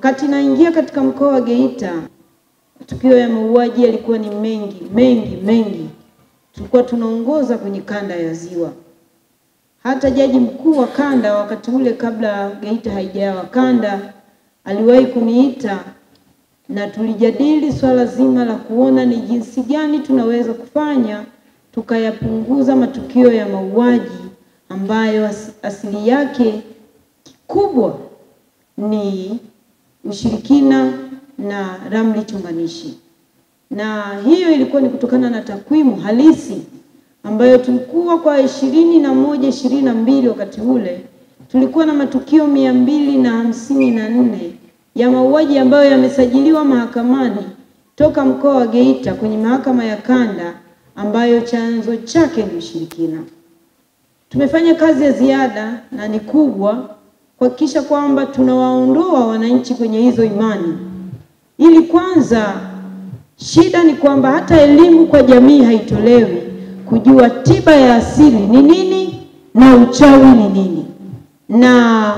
Wakati naingia katika mkoa wa Geita, matukio ya mauaji yalikuwa ni mengi. Tulikuwa tunaongoza kwenye kanda ya Ziwa. Hata jaji mkuu wa kanda wakati ule, kabla Geita haijawa kanda, aliwahi kuniita na tulijadili swala zima la kuona ni jinsi gani tunaweza kufanya tukayapunguza matukio ya mauaji ambayo asili yake kubwa ni ushirikina na ramli chonganishi. Na hiyo ilikuwa ni kutokana na takwimu halisi ambayo tulikuwa kwa 22 wakati ule, tulikuwa na matukio 254 ya mauaji ambayo yamesajiliwa mahakamani toka mkoa wa Geita kwenye mahakama ya kanda, ambayo chanzo chake ni ushirikina. Tumefanya kazi ya ziada na ni kubwa kuhakikisha kwamba tunawaondoa wananchi kwenye hizo imani. Ili kwanza, shida ni kwamba hata elimu kwa jamii haitolewi kujua tiba ya asili ni nini na uchawi ni nini, na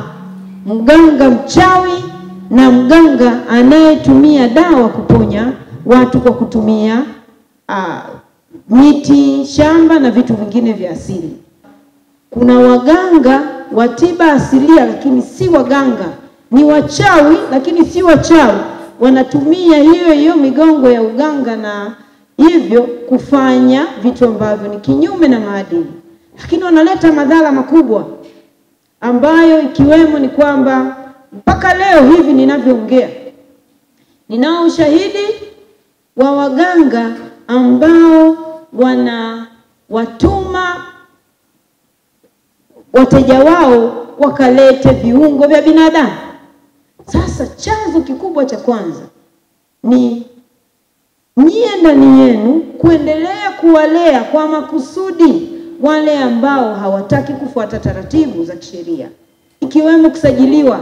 mganga mchawi na mganga anayetumia dawa kuponya watu kwa kutumia miti shamba na vitu vingine vya asili. Kuna waganga wa tiba asilia lakini si waganga, ni wachawi lakini si wachawi. Wanatumia hiyo migongo ya uganga na hivyo kufanya vitu ambavyo ni kinyume na maadili, lakini wanaleta madhara makubwa, ambayo ikiwemo ni kwamba mpaka leo hivi ninavyoongea ninao ushahidi wa waganga ambao watuma wateja wao wakalete viungo vya binadamu. Sasa chanzo kikubwa cha kwanza ni nyie ndani yenu kuendelea kuwalea kwa makusudi wale ambao hawataki kufuata taratibu za kisheria, ikiwemo kusajiliwa.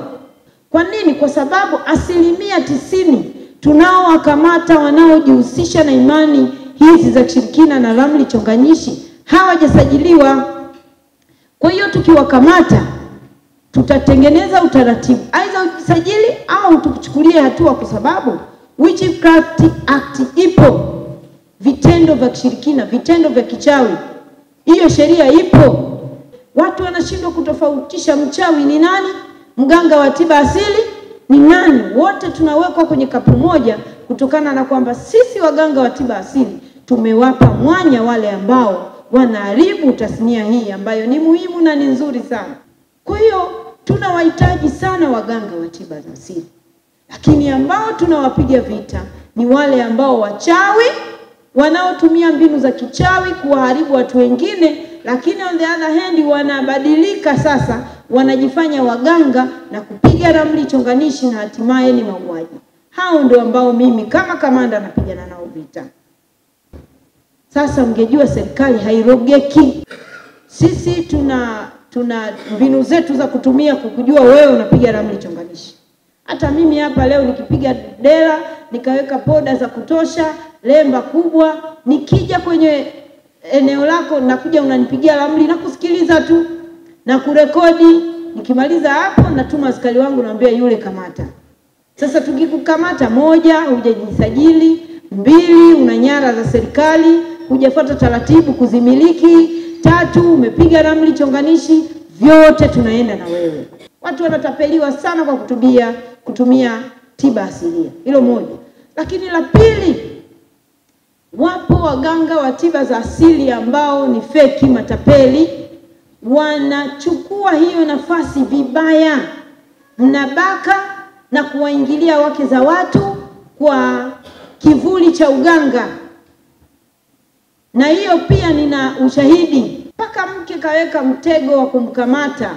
Kwa nini? Kwa sababu 90% tunaowakamata wanaojihusisha na imani hizi za kishirikina na ramli chonganishi hawajasajiliwa. Kwa hiyo tukiwakamata tutatengeneza utaratibu aidha usajili au tukuchukulie hatua, kwa sababu Witchcraft Act ipo, vitendo vya kishirikina, vitendo vya kichawi, hiyo sheria ipo. Watu wanashindwa kutofautisha mchawi ni nani, mganga wa tiba asili ni nani. Wote tunawekwa kwenye kapu moja kutokana na kwamba sisi waganga wa tiba asili tumewapa mwanya wale ambao wanaharibu tasnia hii ambayo ni muhimu na ni nzuri sana. Kwa hiyo tunawahitaji sana waganga wa tiba za asili, lakini ambao tunawapiga vita ni wale ambao wachawi wanaotumia mbinu za kichawi kuwaharibu watu wengine, lakini on the other hand wanabadilika sasa, wanajifanya waganga na kupiga ramli chonganishi na hatimaye ni mauaji. Hao ndio ambao mimi kama kamanda napigana nao vita. Sasa mngejua serikali hairogeki. Sisi tuna mbinu zetu za kutumia kukujua wewe unapiga ramli chonganishi. Hata mimi hapa leo nikipiga dela, nikaweka poda za kutosha, lemba kubwa, nikija kwenye eneo lako nakuja unanipigia ramli na kusikiliza tu na kurekodi. Nikimaliza hapo natuma askari wangu naambia yule kamata. Sasa tukikukamata, 1 hujajisajili, 2 una nyara za serikali, hujafuata taratibu kuzimiliki, 3 umepiga ramli chonganishi, vyote tunaenda na wewe. Watu wanatapeliwa sana kwa kutumia tiba asilia. Hilo moja. Lakini la pili, wapo waganga wa tiba za asili ambao ni feki, matapeli, wanachukua hiyo nafasi vibaya. Mnabaka na kuwaingilia wake za watu kwa kivuli cha uganga. Na hiyo pia nina ushahidi. Mpaka mke kaweka mtego wa kumkamata,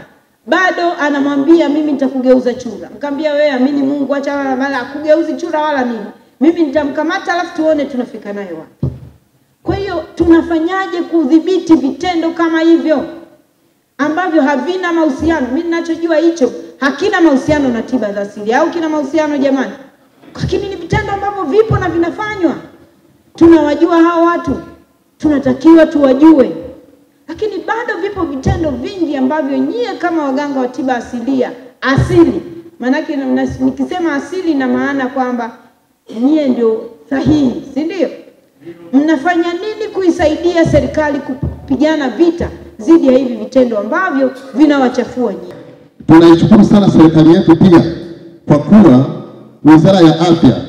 bado anamwambia mimi nitakugeuza chura. Nikamwambia wewe amini Mungu, acha wala kugeuzi chura wala nini. Mimi nitamkamata alafu tuone tunafika naye wapi. Kwa hiyo tunafanyaje kudhibiti vitendo kama hivyo ambavyo havina mahusiano? Mimi ninachojua hicho hakina mahusiano na tiba za asili, au kina mahusiano jamani? Lakini ni vitendo ambavyo vipo na vinafanywa. Tunawajua hao watu, tunatakiwa tuwajue. Lakini bado vipo vitendo vingi ambavyo nyie kama waganga wa tiba asili Maanake nikisema asili na maana kwamba nyie ndio sahihi, si ndio? Mnafanya nini kuisaidia serikali kupigana vita dhidi ya hivi vitendo ambavyo vinawachafua nyinyi? Tunaishukuru sana serikali yetu pia kwa kuwa Wizara ya Afya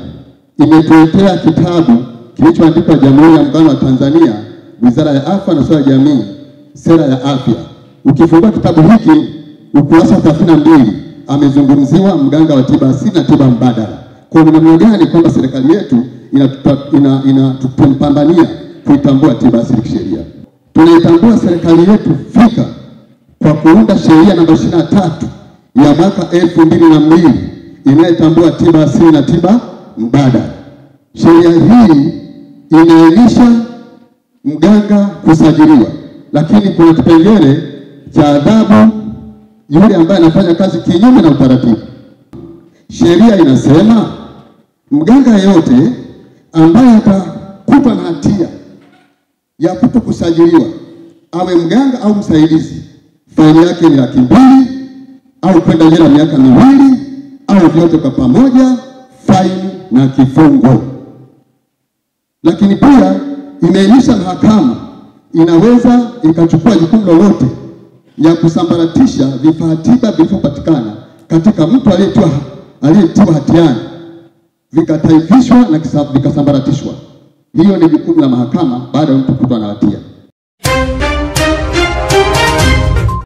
imetuletea kitabu kilichoandikwa Jamhuri ya Muungano wa Tanzania, Wizara ya Afya na Ustawi wa Jamii, Sera ya Afya. Ukifungua kitabu hiki ukurasa 32 amezungumziwa mganga wa tiba asili na tiba mbadala. Kwa namna gani kwamba serikali yetu inatupambania kuitambua tiba asili kisheria. Tunaitambua serikali yetu fika kwa kuunda sheria namba 23 ya mwaka 2002 inayotambua tiba asili na tiba mbadala. Sheria hii inaainisha mganga kusajiliwa, lakini kuna kipengele cha adhabu yule ambaye anafanya kazi kinyume na utaratibu. Sheria inasema mganga yeyote ambaye atakutwa na hatia ya kutokusajiliwa, awe mganga au msaidizi, faini yake ni $200,000 au kwenda jela miaka 2 au vyote kwa pamoja, faini na kifungo. Lakini pia imeainisha mahakama inaweza ikachukua jukumu lolote ya kusambaratisha vifaa tiba vilivyopatikana katika mtu aliyetiwa hatiani, vikataifishwa na vikasambaratishwa. Hiyo ni jukumu la mahakama baada ya mtu kukutwa na hatia.